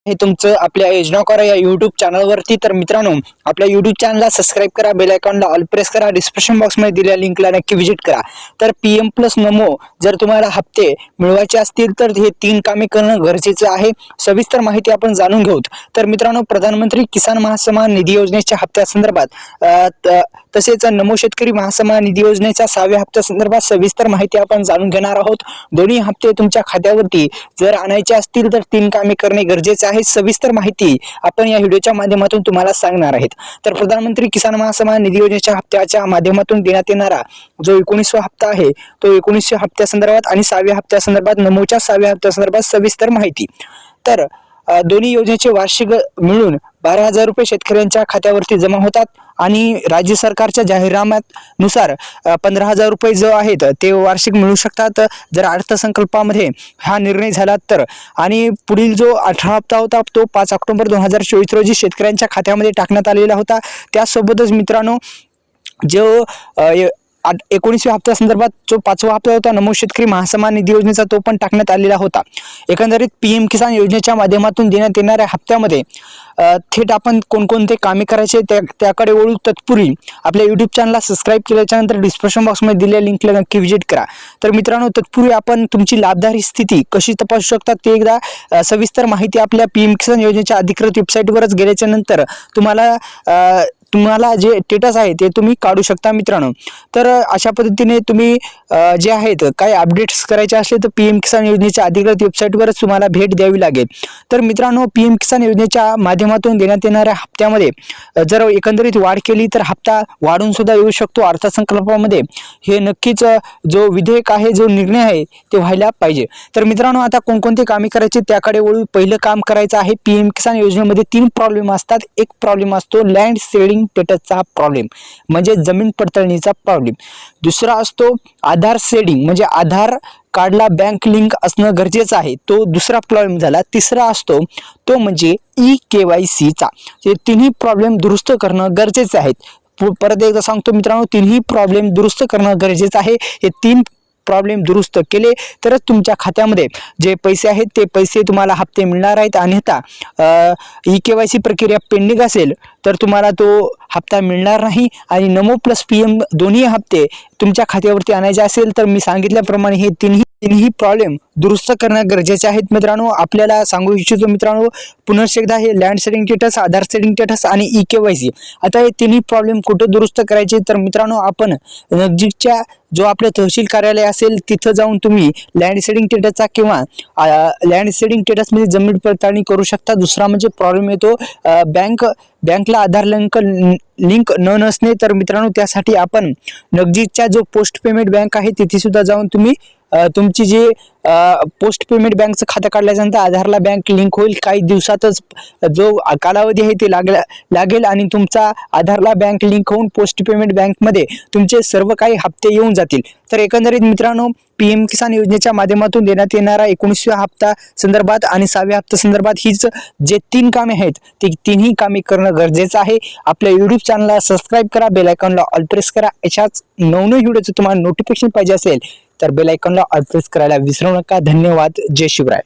हे तुमचं आपल्या योजना करा या YouTube चॅनलवरती। तर मित्रांनो, आपल्या YouTube चॅनलला सबस्क्राइब करा, बेल आयकॉनला ऑल प्रेस करा, डिस्क्रिप्शन बॉक्समध्ये दिलेल्या लिंकला नक्की व्हिजिट करा। तर PM प्लस नमो जर तुम्हाला हप्ते मिळवायचे असतील तर हे 3 कामे करणं गरजेचं आहे। सविस्तर माहिती आपण जाणून घेऊत। तर मित्रांनो, प्रधानमंत्री किसान महासन्मान निधी योजनेच्या हप्त्यासंदर्भात तसेच नमो शेतकरी महासन्मान निधी योजनेच्या 6व्या हप्त्यासंदर्भात सविस्तर माहिती आपण जाणून घेणार आहोत। दोन्ही हप्ते तुमच्या खात्यावरती जर आणायचे असतील तर 3 कामे करणे गरजेचे आहे। सविस्तर माहिती आपण या व्हिडिओच्या माध्यमातून तुम्हाला सांगणार आहेत। तर प्रधानमंत्री किसान महासन्मान निधी योजनेच्या हप्त्याच्या माध्यमातून देण्यात येणारा जो 19वा हप्ता आहे तो 19व्या हप्त्यासंदर्भात आणि 6व्या हप्त्यासंदर्भात नमोच्या 6व्या हप्त्यासंदर्भात सविस्तर माहिती। तर दोन्ही योजनेचे वार्षिक मिळून 12,000 रुपये शेतकऱ्यांच्या खात्यावरती जमा होतात आणि राज्य सरकारच्या जाहीरनाम्यानुसार 15,000 रुपये जो आहेत ते वार्षिक मिळू शकतात जर अर्थसंकल्पामध्ये हा निर्णय झाला तर। आणि पुढील जो 18 हप्ता होता तो 5 ऑक्टोबर 2024 रोजी शेतकऱ्यांच्या खात्यामध्ये टाकण्यात आलेला होता। त्यासोबतच मित्रांनो, जो 19व्या हप्त्यासंदर्भात जो 5वा हप्ता होता नमो शेतकरी महासन्मान निधी योजनेचा तो पण टाकण्यात आलेला होता। एकंदरीत PM किसान योजनेच्या माध्यमातून देण्यात येणाऱ्या हप्त्यामध्ये थेट आपण कोणकोणते कामे करायचे त्याकडे वळू। तत्पूर्वी आपल्या YouTube चॅनलला सबस्क्राइब केल्याच्या नंतर डिस्क्रिप्शन बॉक्समध्ये दिलेल्या लिंकला नक्की व्हिजिट करा। तर मित्रांनो, तत्पूर्वी आपण तुमची लाभधारी स्थिती कशी तपासू शकता ते एकदा सविस्तर माहिती आपल्या PM किसान योजनेच्या अधिकृत वेबसाईटवरच गेल्याच्या नंतर तुम्हाला जे स्टेटस आहे ते तुम्ही काढू शकता मित्रांनो। तर अशा पद्धतीने तुम्ही जे आहेत काही अपडेट्स करायचे असले तर PM किसान योजनेच्या अधिकृत वेबसाईटवरच तुम्हाला भेट द्यावी लागेल। तर मित्रांनो, PM किसान योजनेच्या माध्यमातून देण्यात येणाऱ्या हप्त्यामध्ये जर एकंदरीत वाढ केली तर हप्ता वाढून सुद्धा येऊ शकतो। अर्थसंकल्पामध्ये हे नक्कीच जो विधेयक आहे, जो निर्णय आहे ते व्हायला पाहिजे। तर मित्रांनो, आता कोणकोणते कामे करायचे त्याकडे वळू। पहिलं काम करायचं आहे, PM किसान योजनेमध्ये 3 प्रॉब्लेम असतात। एक प्रॉब्लेम असतो लँड सेडिंग स्टेटसचा प्रॉब्लेम म्हणजे जमीन पडताळणीचा प्रॉब्लेम। दुसरा असतो आधार सेडिंग म्हणजे आधार कार्डला बँक लिंक असणं गरजेचं आहे, तो दुसरा प्रॉब्लेम झाला। तिसरा असतो तो म्हणजे EKYC चा। हे तिन्ही प्रॉब्लेम दुरुस्त करणं गरजेचे आहेत। परत एकदा सांगतो मित्रांनो, तिन्ही प्रॉब्लेम दुरुस्त करणं गरजेचं आहे। हे 3 प्रॉब्लेम दुरुस्त केले तरच तुमच्या खात्यामध्ये जे पैसे आहेत ते पैसे तुम्हाला हप्ते मिळणार आहेत। अन्यथा EKYC प्रक्रिया पेंडिंग असेल तर तुम्हाला तो हप्ता मिळणार नाही। आणि नमो प्लस PM दोन्ही हप्ते तुमच्या खात्यावरती आणायचे असेल तर मी सांगितल्याप्रमाणे हे तिन्ही प्रॉब्लेम दुरुस्त करणं गरजेचे आहेत मित्रांनो। आपल्याला सांगू इच्छितो मित्रांनो, पुन्हा एकदा हे लँड सेडिंग स्टेटस, आधार सेडिंग स्टेटस आणि EKYC, आता हे तिन्ही प्रॉब्लेम कुठे दुरुस्त करायचे तर मित्रांनो, आपण नजीकच्या जो आपलं तहसील कार्यालय असेल तिथं जाऊन तुम्ही लँड सेडिंग स्टेटसचा किंवा लँड सेडिंग स्टेटस मध्ये जमीन पडताळणी करू शकता। दुसरा म्हणजे प्रॉब्लेम येतो बँकला आधार लिंक न नसणे। तर मित्रांनो, त्यासाठी आपण नजीकच्या जो पोस्ट पेमेंट बँक आहे तिथे सुद्धा जाऊन तुम्ही तुमची जे पोस्ट पेमेंट बँकचं खातं काढल्यानंतर आधारला बँक लिंक होईल। काही दिवसातच जो कालावधी आहे ते लागेल आणि तुमचा आधारला बँक लिंक होऊन पोस्ट पेमेंट बँकमध्ये तुमचे सर्व काही हप्ते येऊन जातील। तर एकंदरीत मित्रांनो, PM किसान योजनेच्या माध्यमातून देण्यात येणारा 19व्या हप्ता संदर्भात आणि 6व्या हप्त्या संदर्भात हीच जे 3 कामे आहेत ते तिन्ही कामे करणं गरजेचं आहे। आपल्या YouTube चॅनलला सबस्क्राइब करा, बेल आयकॉनला ऑल प्रेस करा। अशाच नवनवीन व्हिडिओचं तुम्हाला नोटिफिकेशन पाहिजे असेल तर बेल आयकॉनला ऑल प्रेस करायला विसरू नका। धन्यवाद। जय शिवराय।